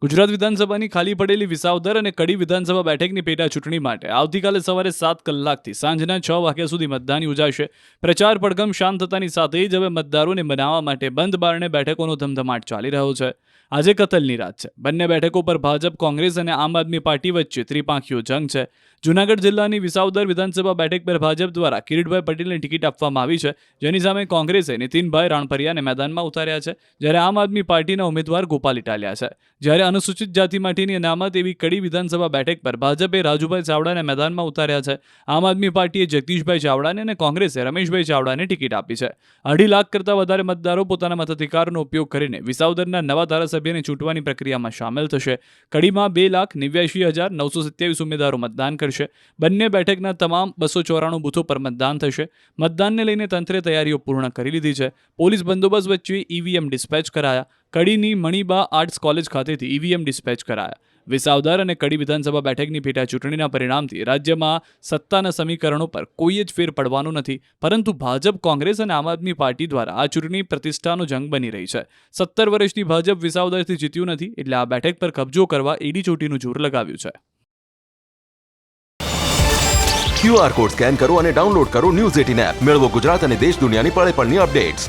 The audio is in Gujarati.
ગુજરાત વિધાનસભાની ખાલી પડેલી વિસાવદર અને કડી વિધાનસભા બેઠકની પેટા ચૂંટણી માટે આવતીકાલે સવારે 7 કલાકથી સાંજના 6 વાગ્યા સુધી મતદાન યોજાશે. પ્રચાર પડઘમ શાંત થતાની સાથે જ હવે મતદારોને મનાવવા માટે બંધ બારણે બેઠકોનો ધમધમાટ ચાલી રહ્યો છે. આજે કતલની રાત છે. બંને બેઠકો પર ભાજપ, કોંગ્રેસ અને આમ આદમી પાર્ટી વચ્ચે ત્રિપાંખીયો જંગ છે. જૂનાગઢ જિલ્લાની વિસાવદર વિધાનસભા બેઠક પર ભાજપ દ્વારા કિરીટભાઈ પટેલને ટિકિટ આપવામાં આવી છે, જેની સામે કોંગ્રેસે નીતિનભાઈ રાણપરિયાને મેદાનમાં ઉતાર્યા છે, જ્યારે આમ આદમી પાર્ટીના ઉમેદવાર ગોપાલ ઇટાલિયા છે. જ્યારે અનુસૂચિત જાતિ માટેની અનામત એવી કડી વિધાનસભા બેઠક પર ભાજપે રાજુભાઈ ચાવડાને મેદાનમાં ઉતાર્યા છે. આમ આદમી પાર્ટીએ જગદીશભાઈ ચાવડાને અને કોંગ્રેસે રમેશભાઈ ચાવડાને ટિકિટ આપી છે. 2.5 લાખ કરતાં વધારે મતદારો પોતાના મતાધિકારનો ઉપયોગ કરીને વિસાવદરના નવા ધારાસભ્યને ચૂંટવાની પ્રક્રિયામાં સામેલ થશે. કડીમાં 2,89,927 ઉમેદવારો મતદાન કરશે. બંને બેઠકના તમામ 294 બૂથો પર મતદાન થશે. મતદાનને લઈને તંત્રે તૈયારીઓ પૂર્ણ કરી લીધી છે. પોલીસ બંદોબસ્ત વચ્ચે ઈવીએમ ડિસ્પેચ કરાયા. કડીની મણિબા આર્ટ્સ કોલેજ ખાતેથી ઈવીએમ ડિસ્પેચ કરાયા. વિસાવદર અને કડી વિધાનસભા બેઠકની પેટા ચૂંટણીના પરિણામથી રાજ્યમાં સત્તાના સમીકરણો પર કોઈ જ ફેર પડવાનો નથી, પરંતુ ભાજપ, કોંગ્રેસ અને આમ આદમી પાર્ટી દ્વારા આ ચૂંટણી પ્રતિષ્ઠાનો જંગ બની રહી છે. 17 વર્ષથી ભાજપ વિસાવદરથી જીત્યું નથી, એટલે આ બેઠક પર કબજો કરવા એડી ચોટીનું જોર લગાવ્યું છે. QR કોડ સ્કેન કરો અને ડાઉનલોડ કરો ન્યૂઝ 18 એપ. મેળવો ગુજરાત અને દેશ દુનિયાની પળે પળની અપડેટ્સ.